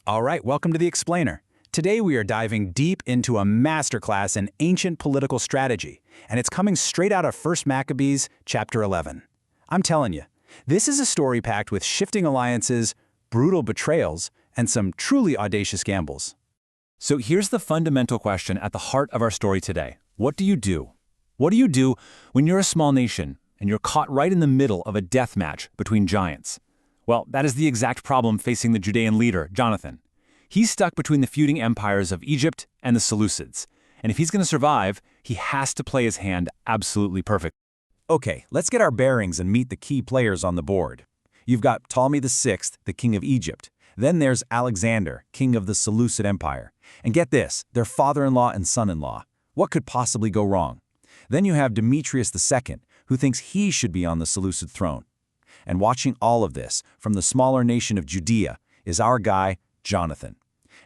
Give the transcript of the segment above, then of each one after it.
All right, welcome to The Explainer. Today we are diving deep into a masterclass in ancient political strategy, and it's coming straight out of 1 Maccabees, chapter 11. I'm telling you, this is a story packed with shifting alliances, brutal betrayals, and some truly audacious gambles. So here's the fundamental question at the heart of our story today. What do you do? What do you do when you're a small nation and you're caught right in the middle of a death match between giants? Well, that is the exact problem facing the Judean leader, Jonathan. He's stuck between the feuding empires of Egypt and the Seleucids, and if he's going to survive, he has to play his hand absolutely perfect. Okay, let's get our bearings and meet the key players on the board. You've got Ptolemy VI, the king of Egypt. Then there's Alexander, king of the Seleucid Empire. And get this, their father-in-law and son-in-law. What could possibly go wrong? Then you have Demetrius II, who thinks he should be on the Seleucid throne. And watching all of this from the smaller nation of Judea is our guy, Jonathan.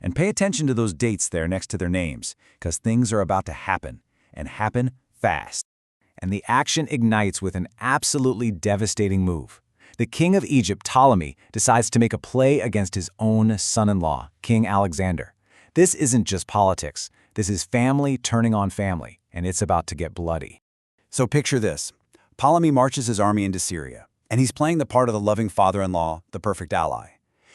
And pay attention to those dates there next to their names, because things are about to happen, and happen fast. And the action ignites with an absolutely devastating move. The king of Egypt, Ptolemy, decides to make a play against his own son-in-law, King Alexander. This isn't just politics. This is family turning on family, and it's about to get bloody. So picture this. Ptolemy marches his army into Syria, and he's playing the part of the loving father-in-law, the perfect ally.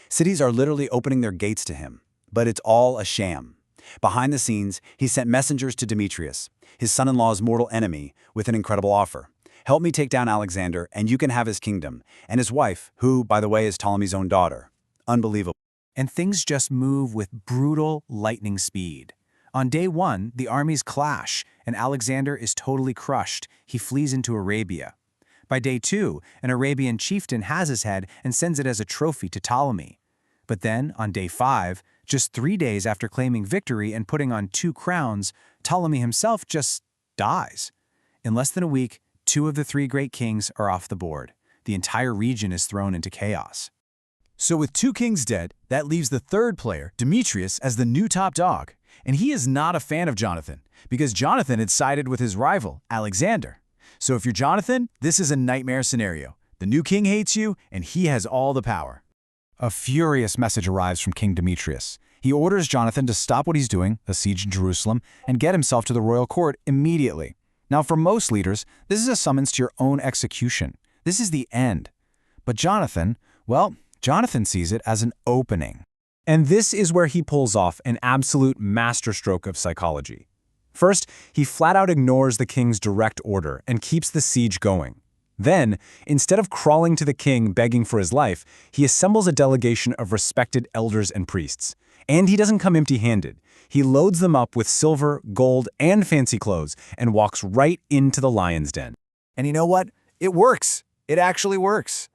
Cities are literally opening their gates to him, but it's all a sham. Behind the scenes, he sent messengers to Demetrius, his son-in-law's mortal enemy, with an incredible offer. Help me take down Alexander, and you can have his kingdom, and his wife, who, by the way, is Ptolemy's own daughter. Unbelievable. And things just move with brutal lightning speed. On day one, the armies clash, and Alexander is totally crushed. He flees into Arabia. By day two, an Arabian chieftain has his head and sends it as a trophy to Ptolemy. But then, on day 5, just 3 days after claiming victory and putting on 2 crowns, Ptolemy himself just dies. In less than a week, 2 of the 3 great kings are off the board. The entire region is thrown into chaos. So with 2 kings dead, that leaves the third player, Demetrius, as the new top dog. And he is not a fan of Jonathan, because Jonathan had sided with his rival, Alexander. So if you're Jonathan, this is a nightmare scenario. The new king hates you, and he has all the power. A furious message arrives from King Demetrius. He orders Jonathan to stop what he's doing, a siege in Jerusalem, and get himself to the royal court immediately. Now, for most leaders, this is a summons to your own execution. This is the end. But Jonathan, well, Jonathan sees it as an opening. And this is where he pulls off an absolute masterstroke of psychology. First, he flat out ignores the king's direct order and keeps the siege going. Then, instead of crawling to the king begging for his life, he assembles a delegation of respected elders and priests. And he doesn't come empty-handed. He loads them up with silver, gold, and fancy clothes and walks right into the lion's den. And you know what? It works. It actually works.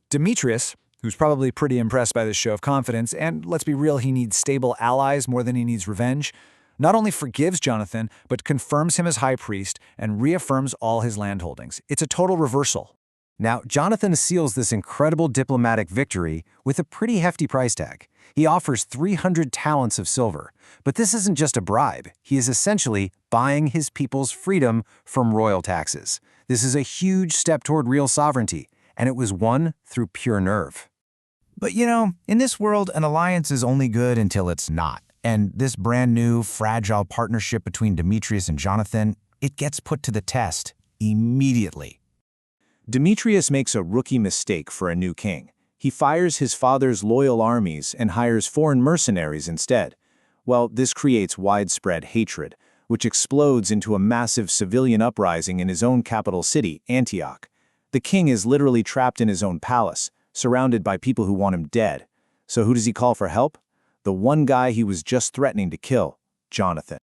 Demetrius, who's probably pretty impressed by this show of confidence, and let's be real, he needs stable allies more than he needs revenge, not only forgives Jonathan, but confirms him as high priest and reaffirms all his landholdings. It's a total reversal. Now, Jonathan seals this incredible diplomatic victory with a pretty hefty price tag. He offers 300 talents of silver. But this isn't just a bribe. He is essentially buying his people's freedom from royal taxes. This is a huge step toward real sovereignty, and it was won through pure nerve. But you know, in this world, an alliance is only good until it's not. And this brand new, fragile partnership between Demetrius and Jonathan, it gets put to the test immediately. Demetrius makes a rookie mistake for a new king. He fires his father's loyal armies and hires foreign mercenaries instead. Well, this creates widespread hatred, which explodes into a massive civilian uprising in his own capital city, Antioch. The king is literally trapped in his own palace, surrounded by people who want him dead. So who does he call for help? The one guy he was just threatening to kill, Jonathan.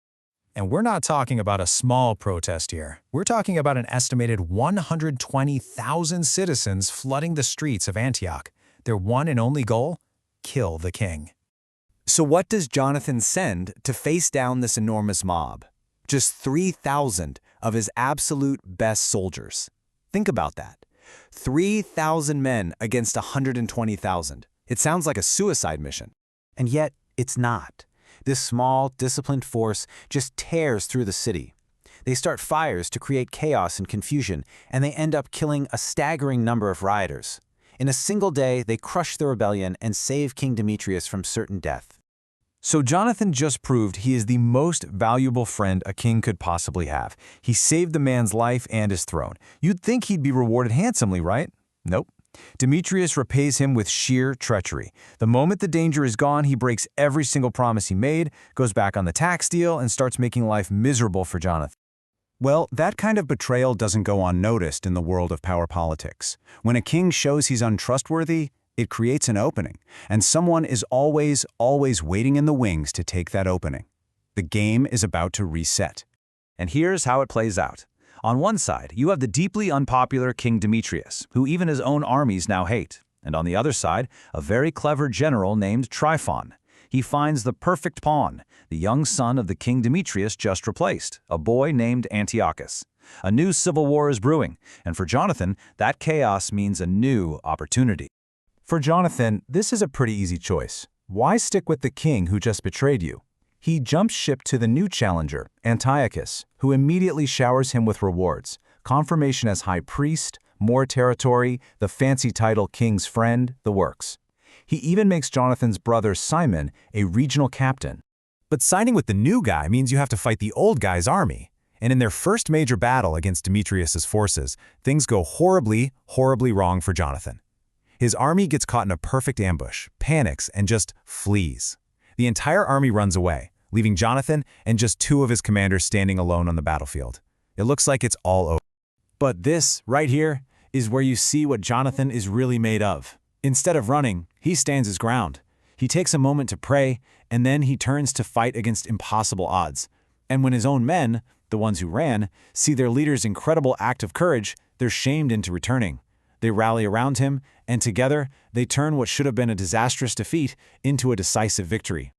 And we're not talking about a small protest here. We're talking about an estimated 120,000 citizens flooding the streets of Antioch. Their one and only goal? Kill the king. So what does Jonathan send to face down this enormous mob? Just 3,000 of his absolute best soldiers. Think about that. 3,000 men against 120,000. It sounds like a suicide mission. And yet, it's not. This small, disciplined force just tears through the city. They start fires to create chaos and confusion, and they end up killing a staggering number of rioters. In a single day, they crush the rebellion and save King Demetrius from certain death. So Jonathan just proved he is the most valuable friend a king could possibly have. He saved the man's life and his throne. You'd think he'd be rewarded handsomely, right? Nope. Demetrius repays him with sheer treachery. The moment the danger is gone, he breaks every single promise he made, goes back on the tax deal, and starts making life miserable for Jonathan. Well, that kind of betrayal doesn't go unnoticed in the world of power politics. When a king shows he's untrustworthy, it creates an opening, and someone is always waiting in the wings to take that opening. The game is about to reset. And here's how it plays out. On one side, you have the deeply unpopular King Demetrius, who even his own armies now hate. And on the other side, a very clever general named Tryphon. He finds the perfect pawn, the young son of the King Demetrius just replaced, a boy named Antiochus. A new civil war is brewing, and for Jonathan, that chaos means a new opportunity. For Jonathan, this is a pretty easy choice. Why stick with the king who just betrayed you? He jumps ship to the new challenger, Antiochus, who immediately showers him with rewards, confirmation as high priest, more territory, the fancy title king's friend, the works. He even makes Jonathan's brother Simon a regional captain. But signing with the new guy means you have to fight the old guy's army. And in their first major battle against Demetrius's forces, things go horribly wrong for Jonathan. His army gets caught in a perfect ambush, panics, and just flees. The entire army runs away, leaving Jonathan and just 2 of his commanders standing alone on the battlefield. It looks like it's all over. But this, right here, is where you see what Jonathan is really made of. Instead of running, he stands his ground. He takes a moment to pray, and then he turns to fight against impossible odds. And when his own men, the ones who ran, see their leader's incredible act of courage, they're shamed into returning. They rally around him, and together, they turn what should have been a disastrous defeat into a decisive victory.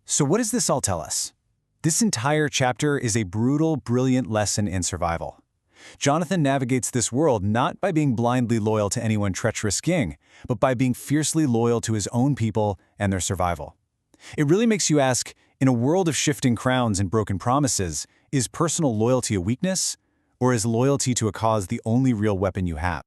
So what does this all tell us? This entire chapter is a brutal, brilliant lesson in survival. Jonathan navigates this world not by being blindly loyal to any one treacherous king, but by being fiercely loyal to his own people and their survival. It really makes you ask, in a world of shifting crowns and broken promises, is personal loyalty a weakness, or is loyalty to a cause the only real weapon you have?